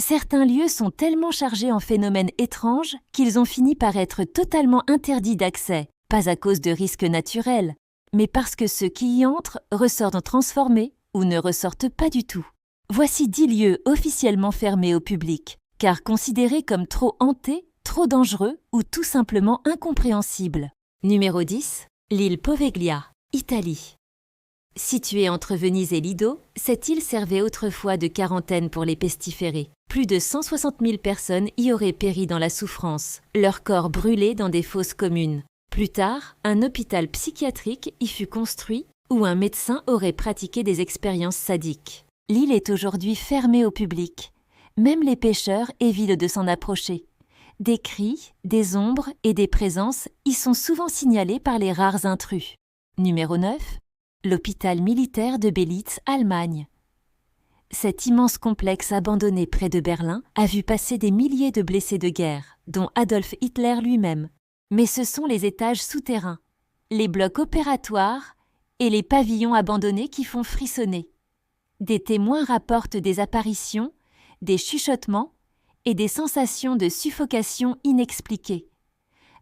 Certains lieux sont tellement chargés en phénomènes étranges qu'ils ont fini par être totalement interdits d'accès, pas à cause de risques naturels, mais parce que ceux qui y entrent ressortent transformés ou ne ressortent pas du tout. Voici 10 lieux officiellement fermés au public, car considérés comme trop hantés, trop dangereux ou tout simplement incompréhensibles. Numéro 10. L'île Poveglia, Italie. Située entre Venise et Lido, cette île servait autrefois de quarantaine pour les pestiférés. Plus de 160 000 personnes y auraient péri dans la souffrance, leurs corps brûlés dans des fosses communes. Plus tard, un hôpital psychiatrique y fut construit où un médecin aurait pratiqué des expériences sadiques. L'île est aujourd'hui fermée au public. Même les pêcheurs évitent de s'en approcher. Des cris, des ombres et des présences y sont souvent signalés par les rares intrus. Numéro 9. L'hôpital militaire de Belitz, Allemagne. Cet immense complexe abandonné près de Berlin a vu passer des milliers de blessés de guerre, dont Adolf Hitler lui-même. Mais ce sont les étages souterrains, les blocs opératoires et les pavillons abandonnés qui font frissonner. Des témoins rapportent des apparitions, des chuchotements et des sensations de suffocation inexpliquées.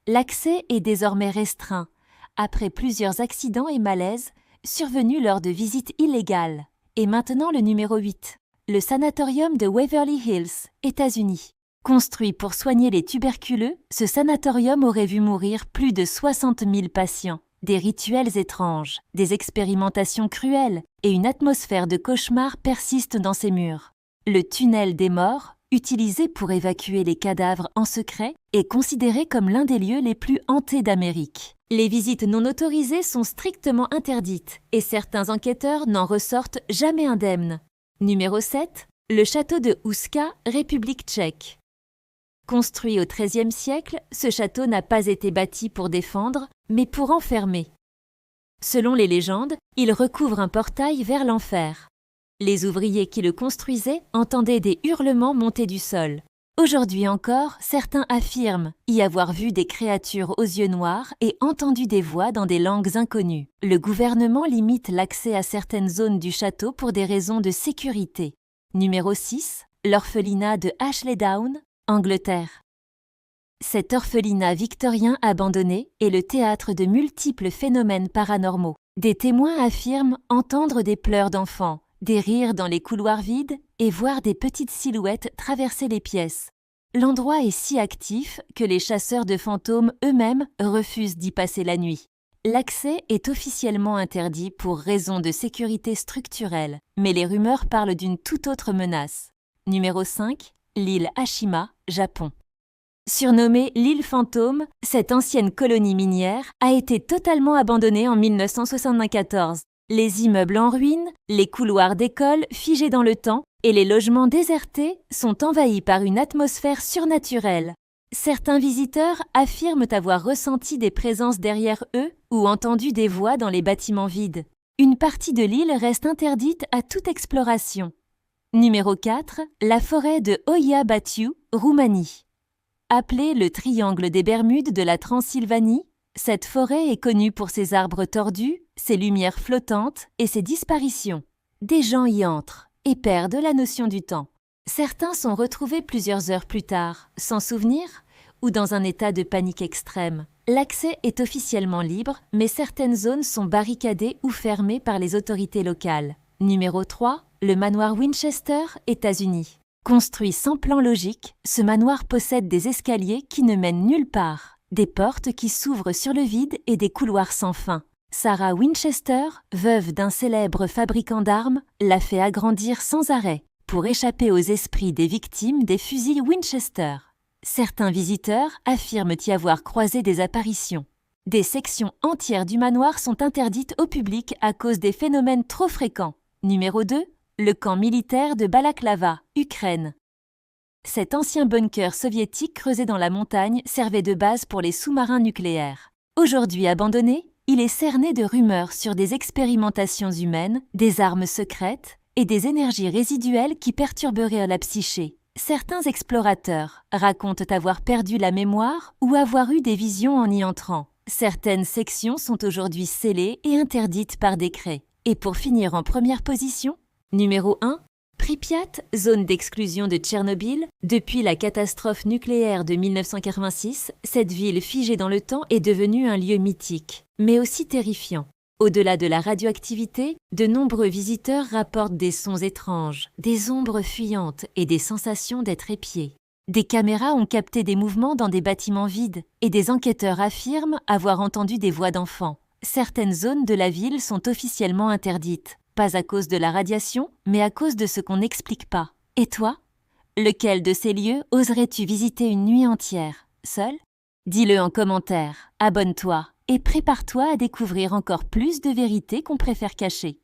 L'accès est désormais restreint, après plusieurs accidents et malaises survenus lors de visites illégales. Et maintenant le numéro 8, le sanatorium de Waverly Hills, États-Unis. Construit pour soigner les tuberculeux, ce sanatorium aurait vu mourir plus de 60 000 patients. Des rituels étranges, des expérimentations cruelles et une atmosphère de cauchemar persistent dans ses murs. Le tunnel des morts, utilisé pour évacuer les cadavres en secret, est considéré comme l'un des lieux les plus hantés d'Amérique. Les visites non autorisées sont strictement interdites et certains enquêteurs n'en ressortent jamais indemnes. Numéro 7. Le château de Houska, République tchèque. Construit au XIIIe siècle, ce château n'a pas été bâti pour défendre, mais pour enfermer. Selon les légendes, il recouvre un portail vers l'enfer. Les ouvriers qui le construisaient entendaient des hurlements monter du sol. Aujourd'hui encore, certains affirment y avoir vu des créatures aux yeux noirs et entendu des voix dans des langues inconnues. Le gouvernement limite l'accès à certaines zones du château pour des raisons de sécurité. Numéro 6. L'orphelinat de Ashley Down, Angleterre. Cet orphelinat victorien abandonné est le théâtre de multiples phénomènes paranormaux. Des témoins affirment entendre des pleurs d'enfants, des rires dans les couloirs vides et voir des petites silhouettes traverser les pièces. L'endroit est si actif que les chasseurs de fantômes eux-mêmes refusent d'y passer la nuit. L'accès est officiellement interdit pour raisons de sécurité structurelle, mais les rumeurs parlent d'une toute autre menace. Numéro 5. L'île Ashima, Japon. Surnommée l'île fantôme, cette ancienne colonie minière a été totalement abandonnée en 1974. Les immeubles en ruine, les couloirs d'école figés dans le temps et les logements désertés sont envahis par une atmosphère surnaturelle. Certains visiteurs affirment avoir ressenti des présences derrière eux ou entendu des voix dans les bâtiments vides. Une partie de l'île reste interdite à toute exploration. Numéro 4. La forêt de Oia Bațiu, Roumanie. Appelée le triangle des Bermudes de la Transylvanie, cette forêt est connue pour ses arbres tordus, ses lumières flottantes et ses disparitions. Des gens y entrent et perdent la notion du temps. Certains sont retrouvés plusieurs heures plus tard, sans souvenir ou dans un état de panique extrême. L'accès est officiellement libre, mais certaines zones sont barricadées ou fermées par les autorités locales. Numéro 3. Le manoir Winchester, États-Unis. Construit sans plan logique, ce manoir possède des escaliers qui ne mènent nulle part, des portes qui s'ouvrent sur le vide et des couloirs sans fin. Sarah Winchester, veuve d'un célèbre fabricant d'armes, l'a fait agrandir sans arrêt pour échapper aux esprits des victimes des fusils Winchester. Certains visiteurs affirment y avoir croisé des apparitions. Des sections entières du manoir sont interdites au public à cause des phénomènes trop fréquents. Numéro 2. Le camp militaire de Balaklava, Ukraine. Cet ancien bunker soviétique creusé dans la montagne servait de base pour les sous-marins nucléaires. Aujourd'hui abandonné, il est cerné de rumeurs sur des expérimentations humaines, des armes secrètes et des énergies résiduelles qui perturberaient la psyché. Certains explorateurs racontent avoir perdu la mémoire ou avoir eu des visions en y entrant. Certaines sections sont aujourd'hui scellées et interdites par décret. Et pour finir en première position, numéro 1, Pripyat, zone d'exclusion de Tchernobyl, depuis la catastrophe nucléaire de 1986, cette ville figée dans le temps est devenue un lieu mythique, mais aussi terrifiant. Au-delà de la radioactivité, de nombreux visiteurs rapportent des sons étranges, des ombres fuyantes et des sensations d'être épiés. Des caméras ont capté des mouvements dans des bâtiments vides et des enquêteurs affirment avoir entendu des voix d'enfants. Certaines zones de la ville sont officiellement interdites, pas à cause de la radiation, mais à cause de ce qu'on n'explique pas. Et toi? Lequel de ces lieux oserais-tu visiter une nuit entière, seul? Dis-le en commentaire, abonne-toi et prépare-toi à découvrir encore plus de vérités qu'on préfère cacher.